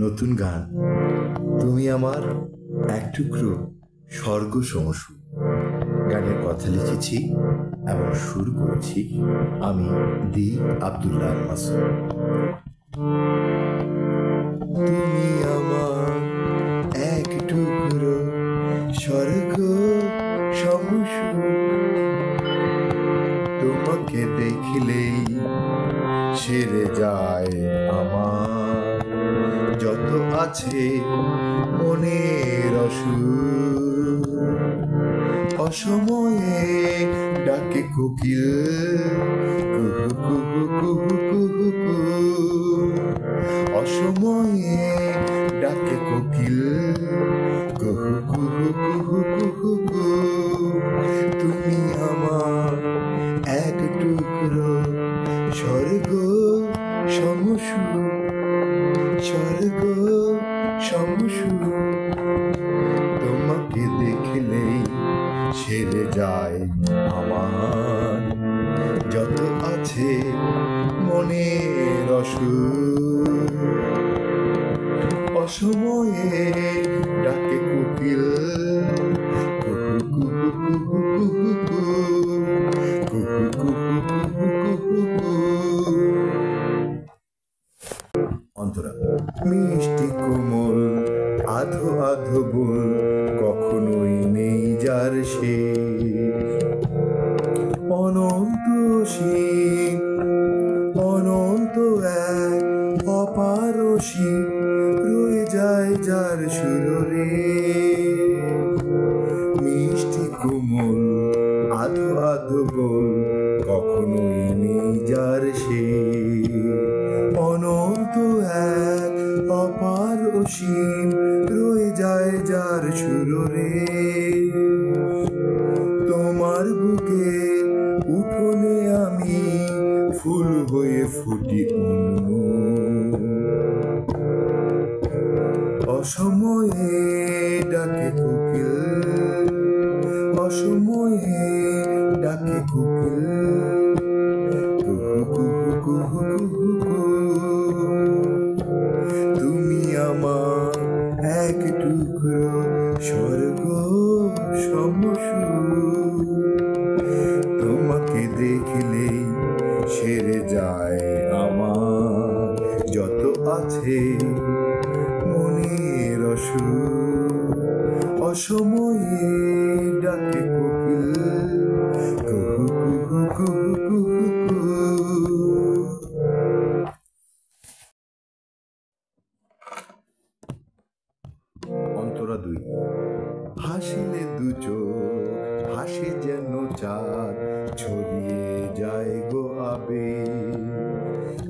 নতুন গান তুমি আমার এক টুকরো স্বর্গ সমসু গানের কথা লিখেছি এবং সুর করেছি আমি দি আব্দুল্লাহ আল মাসুদ। তুমি আমার এক টুকরো স্বর্গ সমসু, তোমাকে দেখলেই সেরে যায় আমার যত আছে মনের অসুখ। অসময়ে ডাকে কোকিল কুহু কুহু কুহু কুহু কুহু, অসময়ে ডাকে কোকিল কুহু কুহু কুহু কুহু কুহু। তুমি আমার এক টুকরো স্বর্গ সমসু, স্বর্গ সমসু, তোমাকে দেখলেই সেরে যায় আমার যত আছে মনের অসুখ। অসময়ে ডাকে কোকিল কুহু কুহু কুহু কুহু কুহু কুহু কুহু কুহু। অন্তরা মিষ্টি কোমল আধো আধো বল, কখনোই নেই যার সে অনন্ত সীম, অনন্ত এক অপারসী রয়ে যায় যার সুরে। মিষ্টি কোমল আধো আধো বল, কখনোই নেই যার সে অনন্ত এক অপার অসীম রয়ে যায় যার সুরে। তোমার বুকে উঠোনে আমি ফুল হয়ে ফুটি অসময়ে ডাকে কোকিল, অসময়ে ডাকে কোকিল কুহু কুহু কুহু কুহু কুহু। তুমি আমার এক টুকরো স্বর্গ সমসু, তোমাকে দেখলেই সেরে যায় আমার যত আছে মনের অসুখ। অসময়ে ডাকে কোকিল কুহু কুহু কুহু কুহু কুহু। অন্তরা দুই। হাসিলে দু চোখ হাসি যেন চাঁদ, ছড়িয়ে যায় গো আবেগ।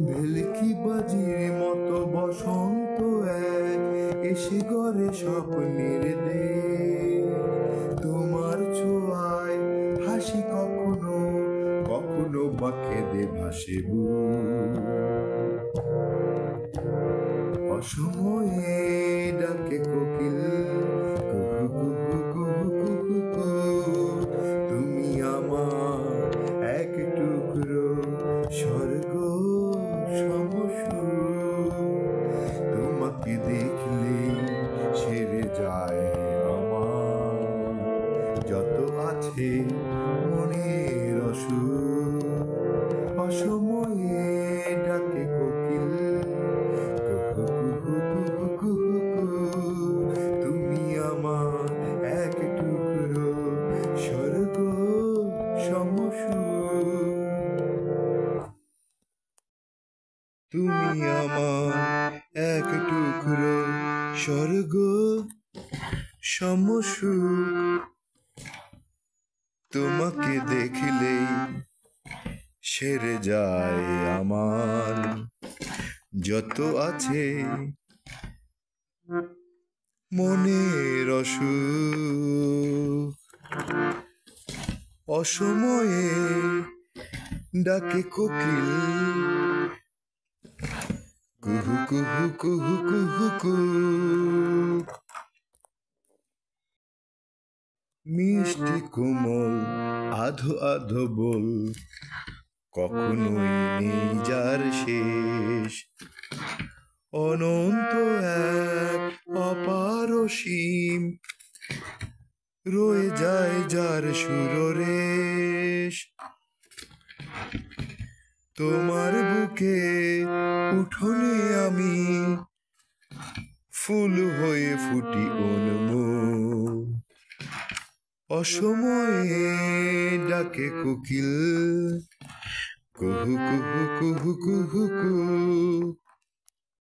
ভেলকি বাজির মতো বসন্ত এক এসে গড়ে স্বপ্নের দেশ। তোমার ছোঁয়ায় হাসি কখনো কখনো বা কেঁদে ভাসে বুক। অসময়ে ডাকে কোকিল কুহু কুহু কুহু কুহু কুহু। তুমি আমার এক টুকরো স্বর্গ সমসু, তোমাকে দেখলেই সেরে যায় আমার যত আছে মনের অসুখ। অসময়ে ডাকে কোকিল কুহু কুহু কুহু কুহু। তুমি আমার এক টুকরো স্বর্গ সমসু, তুমি আমার এক টুকরো স্বর্গ সমসু, তোমাকে দেখলেই সেরে যায় আমার যত আছে মনের অসুখ। অসময়ে ডাকে কোকিল কুহু কুহু কুহু কুহু কুহু। মিষ্টি কোমল আধো আধো বল, কখনোই নেই যার শেষ অনন্ত এক অপার অসীম, রয়ে যায় যার সুররেশ। তোমার বুকে উঠোনে আমি ফুল হয়ে ফুটি উন্মুখ। অসময়ে ডাকে কোকিল, কুহু কুহু কুহু কুহু কুহু।